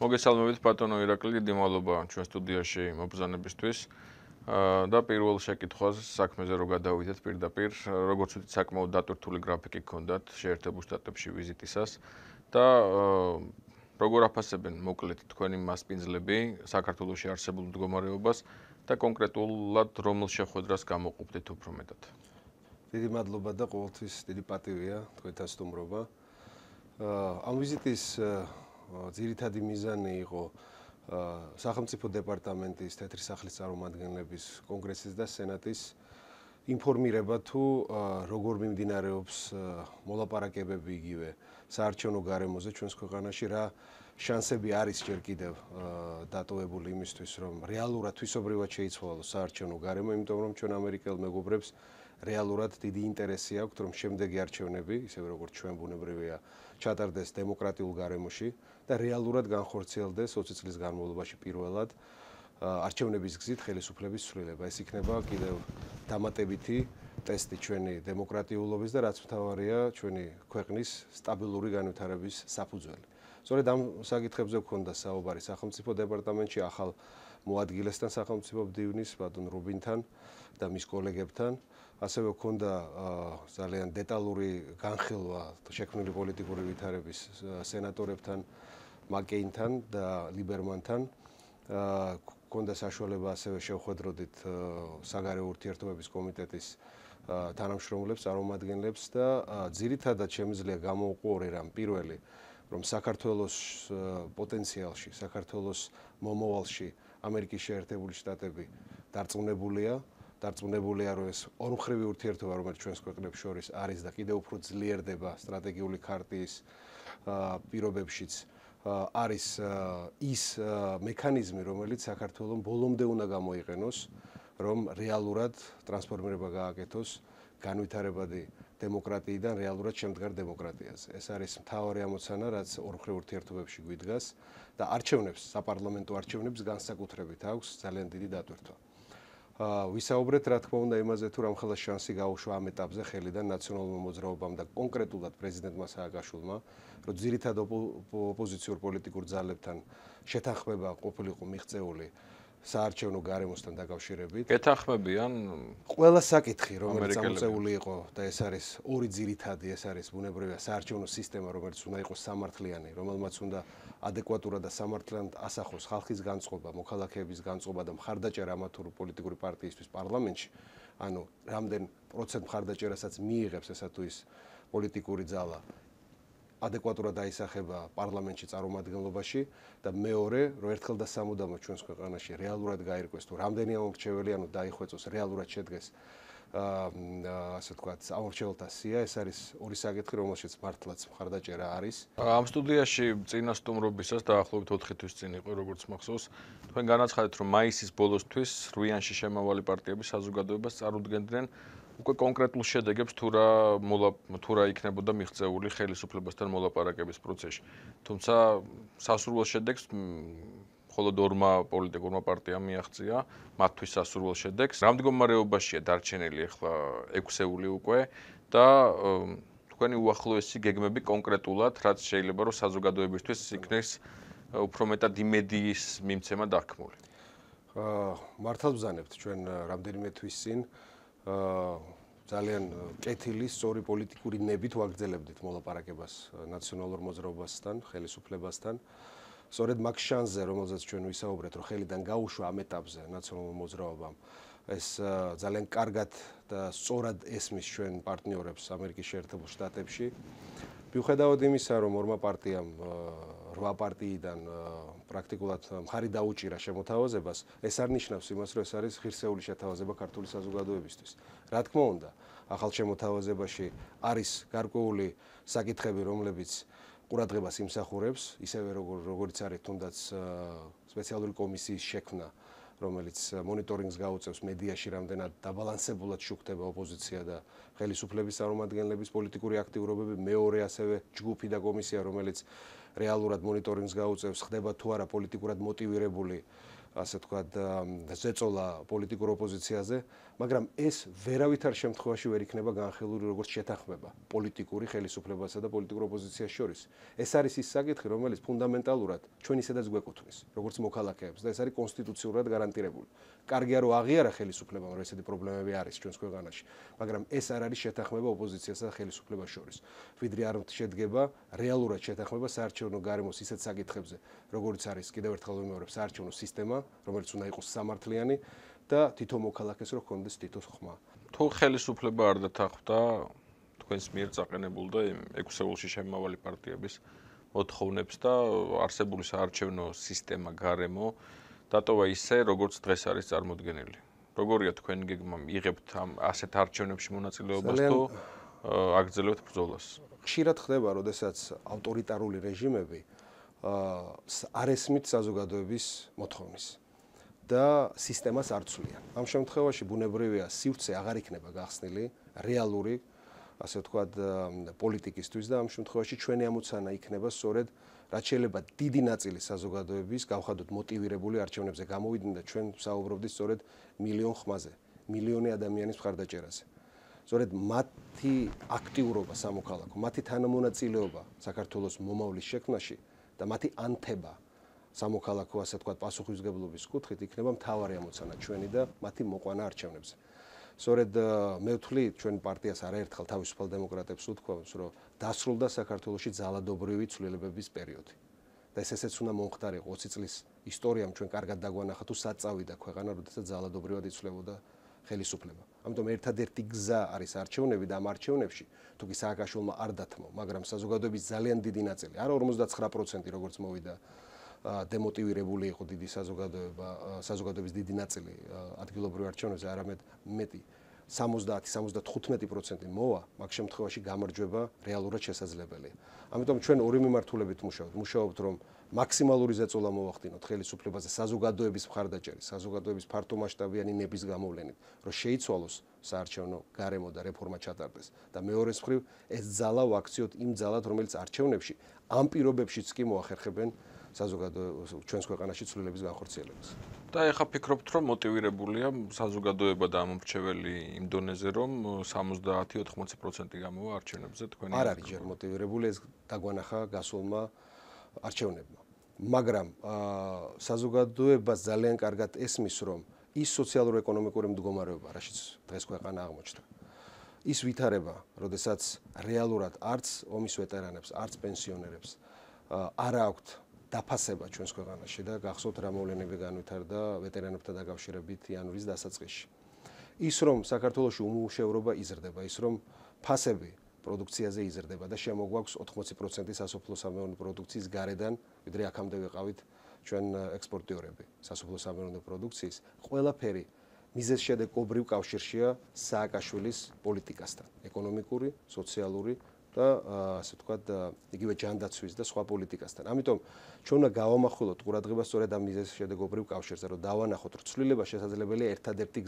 მოგესალმებით ბატონო ირაკლი, დიდი მადლობა ჩვენ სტუდიაში მობრძანებისთვის. და პირველ შეკითხვას საქმეზე რო გადავიდეთ პირდაპირ, როგორც ვთქვით, საკმაოდ დატვირთული გრაფიკი გქონდათ შეერთებულ შტატებში ვიზიტისას და როგორ აფასებენ მოკლედ თქვენი მასპინძლები საქართველოში არსებულ მდგომარეობას და კონკრეტულად რომელ შეხვედრას გამოყოფდით უფრო მეტად. დიდი მადლობა და ყოველთვის დიდი პატივია თქვენთან სტუმრობა. ამ ვიზიტის ძირითადი მიზანი იყო სახელმწიფო დეპარტამენტის თეთრი სახლის წარმომადგენლების კონგრესის და სენატის ინფორმირება თუ როგორ მიმდინარეობს მოლაპარაკებები იგივე საარჩევნო გარემოზე ჩვენს ქვეყანაში, რა შანსები არის ჯერ კიდევ დატოვებული იმისთვის, რომ რეალურად თვისობრივად შეიცვალოს საარჩევნო გარემო, იმიტომ რომ ჩვენ ამერიკელ მეგობრებს რეალურად დიდი ინტერესი აქვთ, რომ შემდეგი არჩევნები, ისევე როგორც ჩვენ ბუნებრივია, ჩატარდეს დემოკრატიულ გარემოში და რეალურად განხორციელდეს 20 წლის განმავლობაში პირველად არჩევნების გზით ხელისუფლების ცვლილება. ეს იქნება კიდევ დამატებითი ტესტი ჩვენი დემოკრატიულობის და რაც მთავარია, ჩვენი ქვეყნის სტაბილური განვითარების საფუძველი. სწორედ ამ საკითხებზე გვქონდა საუბარი სახელმწიფო დეპარტამენტში ახალ მოადგილესთან სახელმწიფო მდივნის ბატონ რუბინთან და მის კოლეგებთან. ასევე გვქონდა ძალიან დეტალური განხილვა შექმნილი პოლიტიკური ვითარების სენატორებთან, მაკეინთან და ლიბერმანთან. გვქონდა საშუალება ასევე შევხვედროდით საგარეო ურთიერთობების კომიტეტის თანამშრომლებს, წარმომადგენლებს და ძირითადად შემიძლია გამოვყო ორი რამ. პირველი, რომ საქართველოს პოტენციალში, საქართველოს მომავალში ამერიკის შეერთებული შტატები დარწმუნებულია, რომ ეს ორმხრივი ურთიერთობა, რომელიც ჩვენს ქვეყნებს შორის არის და კიდევ უფრო ძლიერდება სტრატეგიული ქარტიის პირობებშიც, არის ის მექანიზმი, რომელიც საქართველოს ბოლომდე უნდა გამოიყენოს, რომ რეალურად ტრანსფორმირება გააკეთოს განვითარებადი დემოკრატიიდან რეალურად შემდგარ დემოკრატიაზე. ეს არის მთავარი ამოცანა, რაც ორმხრივ ურთიერთობებში გვიდგას და არჩევნებს, საპარლამენტო არჩევნებს განსაკუთრებით აქვს ძალიან დიდი დატვირთვა. ვისაუბრეთ, რა თქმა უნდა, იმაზე თუ რამხელა შანსი გაუშვა ამ ეტაპზე ხელიდან ნაციონალურმა მოძრაობამ და კონკრეტულად პრეზიდენტმა სააკაშვილმა, რომ ძირითად ოპოზიციურ პოლიტიკურ ძალებთან შეთანხმება ყოფილიყო მიღწეული საარჩევნო გარემოსთან დაკავშირებით. ეთანხმებიან ყველა საკითხი, რომელიც წამოწეული იყო და ეს არის ორი ძირითადი, ეს არის ბუნებრივია საარჩევნო სისტემა, რომელიც უნდა იყოს სამართლიანი, რომელმაც უნდა ადეკვატურად და სამართლიანად ასახოს ხალხის განწყობა, მოქალაქეების განწყობა და მხარდაჭერა ამა თუ პოლიტიკური პარტიისთვის პარლამენტში, ანუ რამდენ პროცენტ მხარდაჭერასაც მიიღებს ესა თუ ის პოლიტიკური ძალა, ადეკვატურად აისახება პარლამენტში წარმომადგენლობაში და მეორე, რომ ერთხელ და სამუდამოდ ჩვენს ქვეყანაში რეალურად გაირკვეს თუ რამდენი ამორჩეველი, ანუ დაიხვეწოს, რეალურად შედგეს ასე ვთქვათ, ამორჩეველთა სია, ეს არის ორი საკითხი, რომელშიც მართლაც მხარდაჭერა არის. ამ სტუდიაში წინა სტუმრობისას დაახლოებით 4 თვის წინ იყო, როგორც მახსოვს, თქვენ განაცხადეთ, რომ მაისის ბოლოსთვის რვიანში შემავალი პარტიები საზოგადოებას წარუდგენდნენ უკვე კონკრეტულ შედეგებს თუ რა იქნებოდა მიღწეული ხელისუფლებასთან მოლაპარაკების პროცესში. თუმცა სასურველ შედეგს მხოლოდ ორმა პოლიტიკურმა პარტიამ მიაღწია მათთვის სასურველ შედეგს. რა მდგომარეობაშია დარჩენილი ახლა 6-ეული უკვე და თქვენი უახლოესი გეგმები კონკრეტულად, რაც შეიძლება რომ საზოგადოებისთვის იქნეს უფრო მეტად იმედიის მიმცემა დაგქმული. მართალ ბრძანებთ ჩვენ რამდენიმე თვის წინ ძალიან კეთილი, სწორი პოლიტიკური ნებით ვაგრძელებდით მოლაპარაკებას ნაციონალურ მოძრაობასთან, ხელისუფლებასთან. სწორედ მაგ შანსზე, რომელზეც ჩვენ ვისაუბრეთ, რომ ხელიდან გაუშვა ამ ეტაპზე ნაციონალურ მოძრაობამ, ეს ძალიან კარგად და სწორად ესმის ჩვენ პარტნიორებს ამერიკის შეერთებულ შტატებში. მიუხედავად იმისა, რომ ორმა პარტიამ 8 პარტიიდან პრაქტიკულად მხარი დაუჭირა შემოთავაზებას, ეს არ ნიშნავს იმას, რომ ეს არის ღირსეული შეთავაზება ქართული საზოგადოებისთვის. რა თქმა უნდა, ახალ შემოთავაზებაში არის გარკვეული საკითხები, რომლებიც ყურადღებას იმსახურებს, ისევე როგორც არის თუნდაც სპეციალური კომისიის შექმნა, რომელიც მონიტორინგს გაუწევს მედიაში, რამდენად დაბალანსებულად შუქდება ოპოზიცია და ხელისუფლების წარმომადგენლების პოლიტიკური აქტიურობები, მეორე ასევე ჯგუფი და კომისია, რომელიც რეალურად მონიტორინგს გაუწევს, ხდება თუ არა პოლიტიკურად მოტივირებული ასე ვთქვათ, ზეწოლა პოლიტიკურ ოპოზიციაზე, მაგრამ ეს ვერავითარ შემთხვევაში ვერ იქნება განხილული როგორც შეთანხმება პოლიტიკური ხელისუფლებასა და პოლიტიკურ ოპოზიციას შორის. ეს არის ის საკითხი, რომელიც ფუნდამენტალურად ჩვენ ისედაც გვეკუთვნის, როგორც მოქალაქეებს და ეს არის კონსტიტუციურად გარანტირებული. კარგია რომ აღიარა ხელისუფლებამ, რომ ესეთი პრობლემები არის ჩვენს ქვეყანაში, მაგრამ ეს არ არის შეთანხმება ოპოზიციასა და ხელისუფლებას შორის. ვიდრე არ შედგება რეალურად შეთანხმება საარჩევნო გარემოს ისეთ საკითხებზე, როგორც არის კიდევ ერთხელ ვიმეორებ საარჩევნო სისტემა, რომელიც უნდა იყოს სამართლიანი და თითო მოქალაქეს რო ჰქონდეს თითო ხმა. თუ ხელისუფლება არ დათანხმდა თქვენს მიერ წაყენებულ და ექვსეულში შემავალი პარტიების მოთხოვნებს და არსებული საარჩევნო სისტემა გარემო დატოვა ისე, როგორც დღეს არის წარმოდგენილი. როგორია თქვენი გეგმა იღებთ ამ ასეთ არჩევნებში მონაწილეობას თუ აგრძელებთ ბრძოლას? ხშირად ხდება, როდესაც ავტორიტარული რეჟიმები არ ესმით საზოგადოების მოთხოვნის და სისტემას არ ცვლიან. ამ შემთხვევაში ბუნებრივია სივრცე აღარ იქნება გახსნილი რეალური, ასე ვთქვათ, პოლიტიკისთვის და ამ შემთხვევაში ჩვენი ამოცანა იქნება სწორედ რაც შეიძლება დიდი ნაწილი საზოგადოების გავხადოთ მოტივირებული არჩევნებზე გამოვიდნენ და ჩვენ საუბრობდით სწორედ მილიონ ხმაზე, მილიონი ადამიანის მხარდაჭერაზე. სწორედ მათი აქტიურობა სამოქალაქო, მათი თანამონაწილეობა საქართველოს მომავლის შექმნაში და მათი ანთება სამოქალაქო, ასე ვთქვათ, პასუხისმგებლობის კუთხით იქნება მთავარი ამოცანა ჩვენი და მათი მოყვანა არჩევნებზე. სწორედ მე ვთვლი ჩვენ პარტიას არაერთხელ თავისუფალ დემოკრატებს ვთქვამს, რომ დასრულდა საქართველოში ძალადობრივი ცვლილებების პერიოდი. და ესეც უნდა მომხდარიყო 20 წლის ისტორიამ ჩვენ კარგად დაგვანახა თუ სად წავიდა ქვეყანა, როდესაც ძალადობრივად იცვლებოდა ხელისუფლება. ამიტომ ერთადერთი გზა არის არჩევნები და ამ არჩევნებში თუ კი სააკაშვილმა არ დათმო, მაგრამ საზოგადოების ძალიან დიდი ნაწილი, არა 59% როგორც მოვიდა დემოტივირებული იყო დიდი საზოგადოება, საზოგადოების დიდი ნაწილი ადგილობრივ არჩევნებზე, არამედ მეტი 70-75% მოვა, მაგ შემთხვევაში გამარჯვება რეალურად შესაძლებელია. ამიტომ ჩვენ ორი მიმართულებით მუშაობთ, რომ მაქსიმალური ზეწოლა მოვახდინოთ ხელისუფლებაზე საზოგადოების მხარდაჭერის, საზოგადოების ფართომასშტაბიანი ნების გამოვლენით, რომ შეიცვალოს საარჩევნო გარემო და რეფორმა ჩატარდეს. და მეორეს მხრივ ეს ძალა ვაქციოთ იმ ძალად, რომელიც არჩევნებში ამ პირობებშიც კი მოახერხებენ საზოგადოებას ჩვენს ქვეყანაში ცვლილების განხორციელებას. და ეხლა ფიქრობთ, რომ მოტივირებულია საზოგადოება და ამომრჩეველი იმ დონეზე, რომ 70-80% გამოვა არჩევნებზე თქვენი? არ არის ჯერ მოტივირებული, ეს დაგვანახა გასულმა არჩევნებმა. მაგრამ საზოგადოებას ძალიან კარგად ესმის, რომ ის სოციალურ-ეკონომიკური მდგომარეობა, რაშიც დღეს ქვეყანა აღმოჩნდა, ის ვითარება, როდესაც რეალურად არც ომის ვეტერანებს, არც პენსიონერებს არ აქვთ დაფასება ჩვენს ქვეყანაში და გახსოვთ რა მოვლენები განვითარდა ვეტერანებთან დაკავშირებით იანვრის დასაწყისში. ის რომ საქართველოში უმუშევრობა იზრდება, ის რომ ფასები პროდუქციაზე იზრდება და შემოგვაქვს 80% სასოფლო-სამეურნეო პროდუქციის გარედან, ვიდრე აქამდე ვიყავით ჩვენ ექსპორტიორები სასოფლო-სამეურნეო პროდუქციის, ყველაფერი მიზეზშედეგობრივ კავშირშია სააკაშვილის პოლიტიკასთან, ეკონომიკური, სოციალური და ასე ვთქვათ, იგივე ჯანდაცვის და სხვა პოლიტიკასთან. ამიტომ ჩვენ უნდა გავამახვილოთ ყურადღება სწორედ ამ მიზეზშედეგობრივ კავშირზე, რომ დავანახოთ, რომ ცვლილება შესაძლებელია ერთადერთი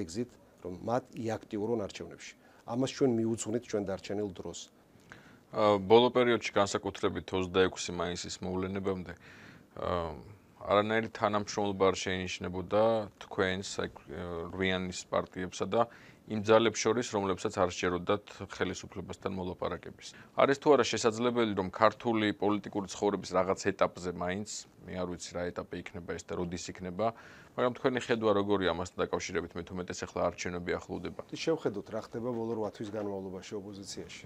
გზით, რომ მათ იაქტიურონ არჩევნებში. ამას ჩვენ მიუძღვნით ჩვენ დარჩენილ დროს. ბოლო პერიოდში განსაკუთრებით 26 მაისის მოვლენებამდე არანაირი თანამშრომლობა არ შეინიშნებოდა თქვენს რვიანის პარტიებსა და იმ ძალებს შორის, რომლებსაც არ სჯეროდათ ხელისუფლებასთან მოლაპარაკების. არის თუ არა შესაძლებელი, რომ ქართული პოლიტიკური ცხოვრების რაღაც ეტაპზე მაინც, მე არ ვიცი რა ეტაპი იქნება ეს და როდის იქნება, მაგრამ თქვენი ხედვა როგორია ამასთან დაკავშირებით, მე თუ მეტეს ახლა არჩევნები ახლოვდება. შევხედოთ რა ხდება ბოლო 8 თვის განმავლობაში ოპოზიციაში.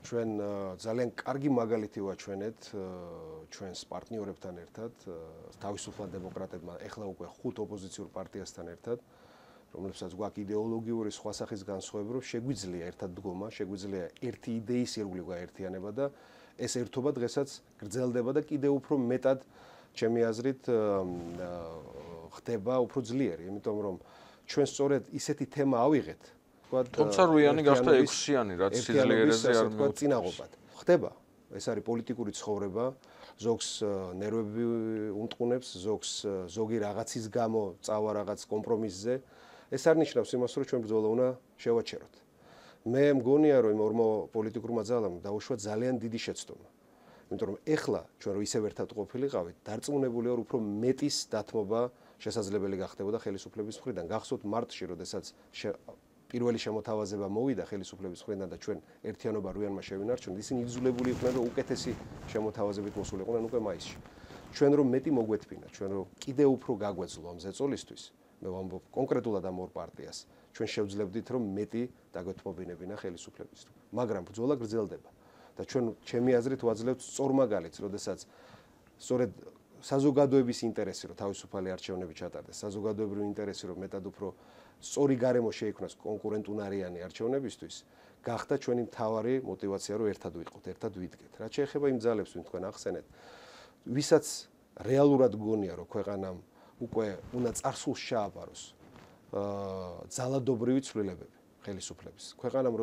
ჩვენ ძალიან კარგი მაგალითი ვაჩვენეთ ჩვენს პარტნიორებთან ერთად, თავისუფლად დემოკრატებმა, ეხლა უკვე 5 ოპოზიციურ პარტიასთან ერთად, რომლებსაც გვაქვს იდეოლოგიური სხვა სახის განსხვავება, რომ შეგვიძლია ერთად დგომა, შეგვიძლია ერთი იდეის ირგვლივ გაერთიანება და ეს ერთობა დღესაც გრძელდება და კიდევ უფრო მეტად ჩემი აზრით ხდება უფრო ძლიერი, იმიტომ რომ ჩვენ სწორედ ისეთი თემა ავიღეთ, თუმცა რვიანი გახდა 6-იანი, რაც სიძლიერეზე არ მოწინააღობად. ხდება, ეს არის პოლიტიკური ცხოვრება, ზოგს ნერვები უნტყუნებს, ზოგი რაღაცის გამო წავა რაღაც კომპრომისზე. ეს არ ნიშნავს იმას, რომ ჩვენ ბრძოლა უნდა შევაჩეროთ. მე მგონია, რომ იმ ორ პოლიტიკურმა ძალამ დაუშვა ძალიან დიდი შეცდომა. იმიტომ რომ ეხლა ჩვენ რო ისევ ერთად ყოფილიყავით, დარწმუნებული ვარ, უფრო მეტის დათმობა შესაძლებელი გახდებოდა ხელისუფლების მხრიდან. გახსოვთ მარტში, როდესაც პირველი შემოთავაზება მოვიდა ხელისუფლების მხრიდან და ჩვენ ერთიანობა რუიანმა შევინარჩუნეთ, ისინი იძულებული იყვნენ, რომ უკეთესი შემოთავაზებით მოსულიყვნენ უკვე მაისში. ჩვენ რომ მეტი მოგვეთბინა, ჩვენ რომ კიდე უფრო გაგვეძლო ამ ზეწოლისთვის, მე ვამბობ კონკრეტულად ამ ორ პარტიას, ჩვენ შევძლებდით რომ მეტი დაგვეთმობინებინა ხელისუფლებისთვის. მაგრამ ბრძოლა გრძელდება და ჩვენ ჩემი აზრით ვაძლევთ სწორ მაგალითს, როდესაც სწორედ საზოგადოების ინტერესი რომ თავისუფალი არჩევნები ჩატარდეს, საზოგადოებრივი ინტერესი რომ მეტად უფრო სწორი გარემო შეიქმნას კონკურენტუნარიანი არჩევნებისთვის, გახდა ჩვენი მთავარი мотиваცია რომ ერთად ვიყოთ, ერთად ვიდგეთ. რაც შეეხება იმ ძალებს, ვინ თქვენ ახსენეთ, ვისაც რეალურად გონია რომ ქვეყანამ უკვე უნდა წარსულს ჩააბაროს ძალადობრივი ცვლილებები ხელისუფლების. ქვეყანამ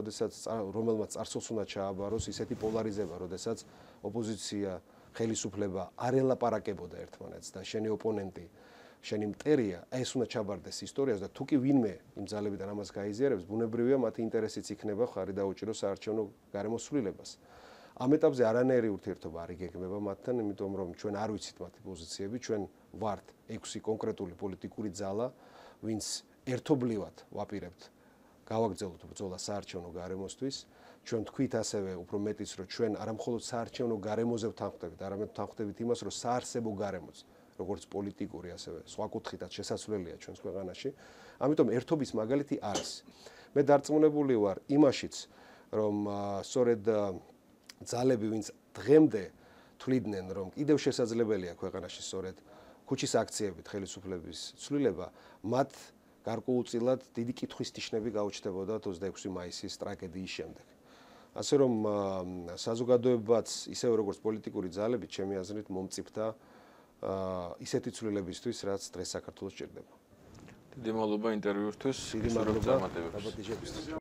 რომელმაც წარსულს უნდა ჩააბაროს ისეთი პოლარიზება, როდესაც ოპოზიცია ხელისუფლება არ ელაპარაკებოდა ერთმანეთს და შენი ოპონენტი, შენი მტერია, ეს უნდა ჩაბარდეს ისტორიას და თუ კი ვინმე იმ ძალებიდან ამას გაიზიარებს, ბუნებრივია მათი ინტერესიც იქნება ხარი დაუჭიროს საარჩევნო გარემოსვლილებას. ამ ეტაპზე არანაირი ურთიერთობა არ იგეგმება მათთან, იმიტომ რომ ჩვენ არ ვიცით მათი პოზიციები, ჩვენ ვართ 6 კონკრეტული პოლიტიკური ძალა, ვინც ერთობლივად ვაპირებთ გავაგრძელოთ ბრძოლა საარჩევნო გარემოსთვის. ჩვენ თქვით ასევე უფრო მეტიც, რომ ჩვენ არამხოლოდ საარჩევნო გარემოზე ვთანხმდებით, არამედ ვთანხმდებით იმას, რომ საარსებო გარემოც, როგორც პოლიტიკური, ასევე სხვა კუთხითაც შესაძლებელია ჩვენს ქვეყანაში. ამიტომ ერთობის მაგალითი არის. მე დარწმუნებული ვარ იმაშიც, რომ სწორედ ძალები, ვინც დღემდე თვლიდნენ, რომ კიდევ შესაძლებელია ქვეყანაში სწორედ ქუჩის აქციებით ხელისუფლების ცვლილება, მათ გარკვეულწილად დიდი კითხვის ნიშნები გაუჩნდებოდა 26 მაისის ტრაგედიის შემდეგ. ასე რომ საზოგადოებაც ისევე როგორც პოლიტიკური ძალები, ჩემი აზრით მომწიფდა ისეთი ცვლილებისთვის, რაც დღეს საქართველოს ჭირდება. დიდი მადლობა ინტერვიუსთვის. დიდი მადლობა დაბადიშებისთვის.